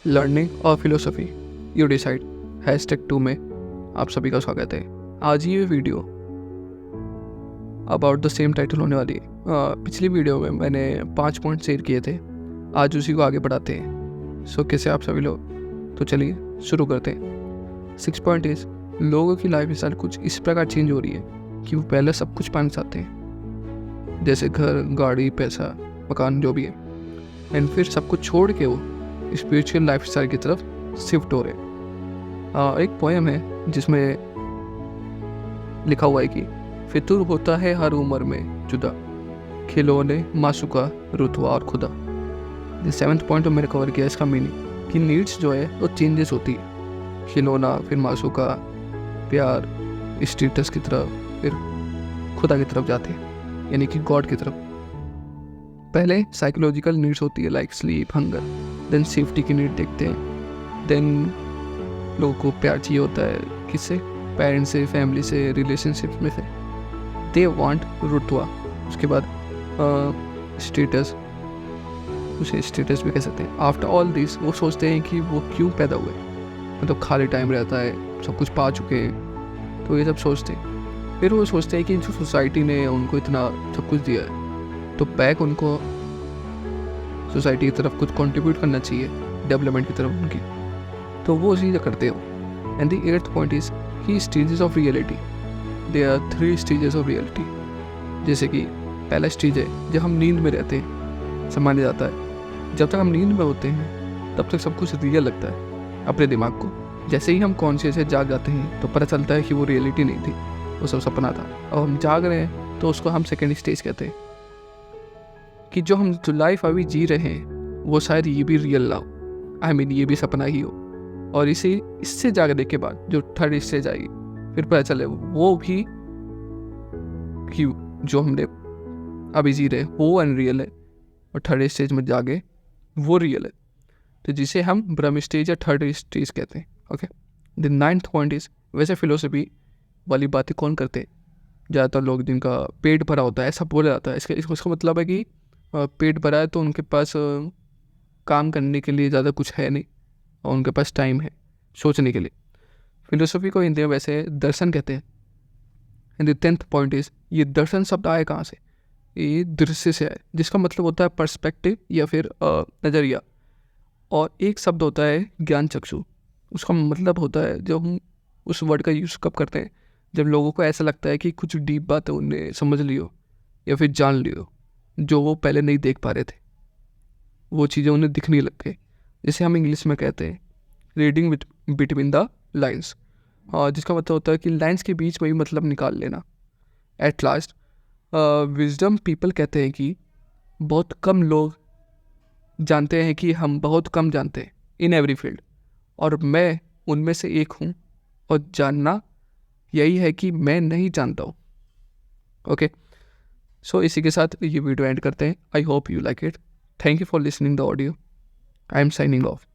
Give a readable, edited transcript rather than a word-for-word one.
Learning और philosophy you decide #2 में आप सभी का स्वागत है। आज ये video about the same title होने वाली है। पिछली वीडियो में मैंने 5 पॉइंट शेयर किए थे, आज उसी को आगे बढ़ाते हैं। सो कैसे आप सभी लोग? तो चलिए शुरू करते हैं। 6 पॉइंट इज लोगों की लाइफ स्टाइल कुछ इस प्रकार चेंज हो रही है कि वो पहले सब कुछ पाना चाहते हैं, जैसे घर, गाड़ी, पैसा, मकान, जो भी है, एंड फिर सब कुछ छोड़ के वो स्पिरिचुअल लाइफ स्टाइल की तरफ शिफ्ट हो रहे हैं। एक पोएम है जिसमें लिखा हुआ है कि फितूर होता है हर उम्र में जुदा, खिलौने, मासूका, रुतवा और खुदा। 7th पॉइंट मैंने कवर किया इसका मीनिंग कि नीड्स जो है वो चेंजेस होती है। खिलौना, फिर मासूका, प्यार, स्टेटस की तरफ, फिर खुदा की तरफ जाते हैं, यानी कि गॉड की तरफ। पहले साइकोलॉजिकल नीड्स होती है like sleep, hunger, then safety की नीड देखते हैं, देन लोगों को प्यार चाहिए होता है, किससे? पेरेंट्स से, फैमिली से, रिलेशनशिप में से। दे वांट रुतवा। उसके बाद स्टेटस, उसे स्टेटस भी कह सकते हैं। आफ्टर ऑल दिस वो सोचते हैं कि वो क्यों पैदा हुए, मतलब खाली टाइम रहता है, सब कुछ पा चुके हैं, तो ये सब सोचते हैं। फिर वो सोचते हैं कि जो सोसाइटी ने उनको इतना सब कुछ दिया है, तो बैक उनको सोसाइटी की तरफ कुछ कंट्रीब्यूट करना चाहिए, डेवलपमेंट की तरफ उनकी, तो वो चीज़ें करते हो। And the 8th point is कि stages of reality. There are 3 stages of reality. जैसे कि पहला स्टेज है जब हम नींद में रहते हैं, समझा जाता है जब तक हम नींद में होते हैं तब तक सब कुछ रियल लगता है अपने दिमाग को। जैसे ही हम कॉन्शियस से जाग जाते हैं तो पता चलता है कि वो रियलिटी नहीं थी, वो सब सपना था। और हम जाग रहे हैं तो उसको हम सेकेंड स्टेज कहते हैं, कि जो लाइफ अभी जी रहे हैं वो शायद ये भी रियल ना हो, ये भी सपना ही हो। और इससे जागने के बाद जो 3rd स्टेज आएगी, फिर पता चले वो भी कि जो हमने अभी जी रहे वो अनरियल है, और 3rd स्टेज में जागे वो रियल है, तो जिसे हम ब्रह्म स्टेज या 3rd स्टेज कहते हैं। Okay, the 9th point is, वैसे फिलोसफी वाली बातें कौन करते हैं? ज़्यादातर लोग जिनका पेट भरा होता है, ऐसा बोला जाता है। इसका मतलब है कि पेट भरा है तो उनके पास काम करने के लिए ज़्यादा कुछ है नहीं, और उनके पास टाइम है सोचने के लिए। फिलोसफी को हिंदी में वैसे दर्शन कहते हैं। And the 10th point is, ये दर्शन शब्द आए कहाँ से? ये दृश्य से आए, जिसका मतलब होता है पर्सपेक्टिव या फिर नज़रिया। और एक शब्द होता है ज्ञान चक्षु। उसका मतलब होता है, जब हम उस वर्ड का यूज़ कब करते हैं, जब लोगों को ऐसा लगता है कि कुछ डीप बात है उन्हें समझ लियो या फिर जान लियो, जो वो पहले नहीं देख पा रहे थे, वो चीज़ें उन्हें दिखने लग गई। जिसे हम इंग्लिश में कहते हैं रीडिंग बिटवीन द लाइन्स, जिसका मतलब होता है कि लाइन्स के बीच में ही मतलब निकाल लेना। एट लास्ट विजडम पीपल कहते हैं कि बहुत कम लोग जानते हैं कि हम बहुत कम जानते हैं इन एवरी फील्ड, और मैं उनमें से एक हूँ। और जानना यही है कि मैं नहीं जानता हूँ। ओके, सो इसी के साथ ये वीडियो एंड करते हैं। I hope you like it. Thank you for listening the audio. I am signing off.